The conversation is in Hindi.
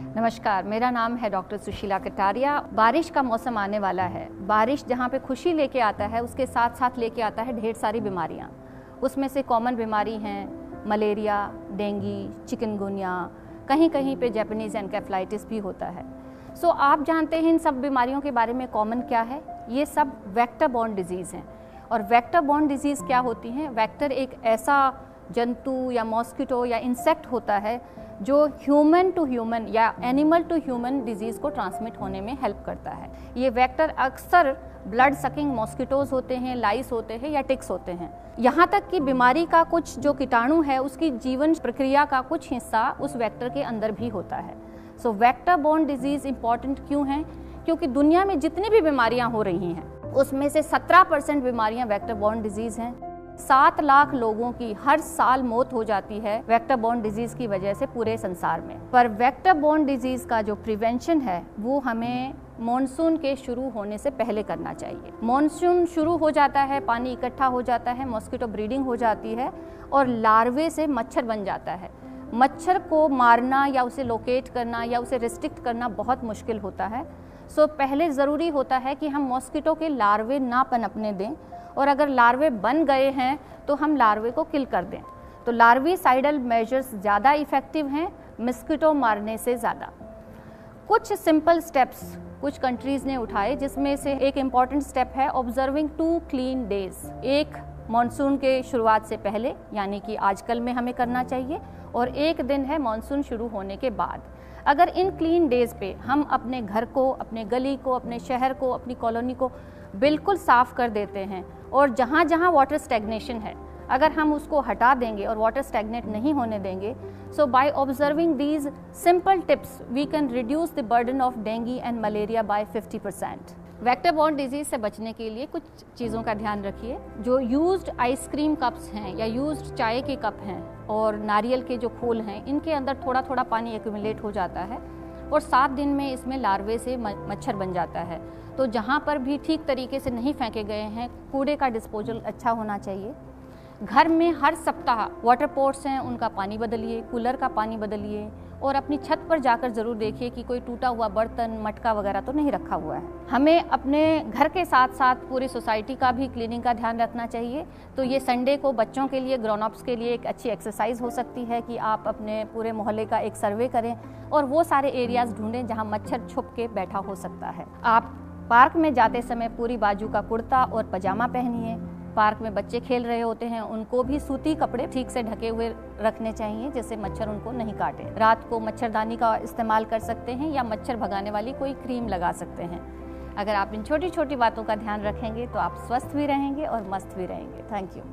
नमस्कार, मेरा नाम है डॉक्टर सुशीला कटारिया। बारिश का मौसम आने वाला है। बारिश जहाँ पे खुशी लेके आता है उसके साथ साथ लेके आता है ढेर सारी बीमारियाँ। उसमें से कॉमन बीमारी हैं मलेरिया, डेंगू, चिकनगुनिया, कहीं कहीं पे जैपनीज़ एनकेफेलाइटिस भी होता है। सो आप जानते हैं इन सब बीमारियों के बारे में कॉमन क्या है? ये सब वेक्टर बॉर्न डिजीज़ हैं। और वेक्टर बॉर्न डिजीज़ क्या होती हैं? वेक्टर एक ऐसा जंतु या मॉस्किटो या इंसेक्ट होता है जो ह्यूमन टू ह्यूमन या एनिमल टू ह्यूमन डिजीज़ को ट्रांसमिट होने में हेल्प करता है। ये वेक्टर अक्सर ब्लड सकिंग मॉस्किटोज़ होते हैं, लाइस होते हैं या टिक्स होते हैं। यहाँ तक कि बीमारी का कुछ जो कीटाणु है उसकी जीवन प्रक्रिया का कुछ हिस्सा उस वेक्टर के अंदर भी होता है। So vector borne disease important क्यों हैं? क्योंकि दुनिया में जितनी भी बीमारियाँ हो रही हैं उसमें से 17% बीमारियाँ वेक्टर बोर्न डिजीज़ हैं। 7 लाख लोगों की हर साल मौत हो जाती है वेक्टर बोर्न डिजीज़ की वजह से पूरे संसार में। पर वेक्टर बोर्न डिजीज़ का जो प्रिवेंशन है वो हमें मॉनसून के शुरू होने से पहले करना चाहिए। मॉनसून शुरू हो जाता है, पानी इकट्ठा हो जाता है, मॉस्किटो ब्रीडिंग हो जाती है और लार्वे से मच्छर बन जाता है। मच्छर को मारना या उसे लोकेट करना या उसे रिस्ट्रिक्ट करना बहुत मुश्किल होता है। सो पहले ज़रूरी होता है कि हम मॉस्किटो के लार्वे ना पनपने दें, और अगर लार्वे बन गए हैं तो हम लार्वे को किल कर दें। तो लार्विसाइडल मेजर्स ज़्यादा इफ़ेक्टिव हैं मॉस्किटो मारने से ज़्यादा। कुछ सिंपल स्टेप्स कुछ कंट्रीज़ ने उठाए, जिसमें से एक इम्पॉर्टेंट स्टेप है ऑब्जर्विंग 2 क्लीन डेज़। एक मॉनसून के शुरुआत से पहले यानी कि आजकल में हमें करना चाहिए, और एक दिन है मॉनसून शुरू होने के बाद। अगर इन क्लीन डेज़ पे हम अपने घर को, अपने गली को, अपने शहर को, अपनी कॉलोनी को बिल्कुल साफ़ कर देते हैं, और जहाँ जहाँ वाटर स्टैग्नेशन है अगर हम उसको हटा देंगे और वाटर स्टैग्नेट नहीं होने देंगे, so by observing these simple tips we can reduce the burden of dengue and malaria by 50%। Vector borne disease से बचने के लिए कुछ चीज़ों का ध्यान रखिए। जो यूज्ड आइसक्रीम कप्स हैं या यूज्ड चाय के कप हैं और नारियल के जो खोल हैं, इनके अंदर थोड़ा थोड़ा पानी एक्यूमुलेट हो जाता है और 7 दिन में इसमें लार्वे से मच्छर बन जाता है। तो जहाँ पर भी ठीक तरीके से नहीं फेंके गए हैं, कूड़े का डिस्पोजल अच्छा होना चाहिए। घर में हर सप्ताह वाटर पोर्ट्स हैं उनका पानी बदलिए, कूलर का पानी बदलिए, और अपनी छत पर जाकर ज़रूर देखिए कि कोई टूटा हुआ बर्तन, मटका वगैरह तो नहीं रखा हुआ है। हमें अपने घर के साथ साथ पूरी सोसाइटी का भी क्लीनिंग का ध्यान रखना चाहिए। तो ये संडे को बच्चों के लिए, ग्रोन अप्स के लिए एक अच्छी एक्सरसाइज हो सकती है कि आप अपने पूरे मोहल्ले का एक सर्वे करें और वो सारे एरियाज़ ढूंढें जहाँ मच्छर छुप के बैठा हो सकता है। आप पार्क में जाते समय पूरी बाजू का कुर्ता और पजामा पहनिए। पार्क में बच्चे खेल रहे होते हैं, उनको भी सूती कपड़े ठीक से ढके हुए रखने चाहिए जिससे मच्छर उनको नहीं काटे। रात को मच्छरदानी का इस्तेमाल कर सकते हैं या मच्छर भगाने वाली कोई क्रीम लगा सकते हैं। अगर आप इन छोटी छोटी बातों का ध्यान रखेंगे तो आप स्वस्थ भी रहेंगे और मस्त भी रहेंगे। Thank you.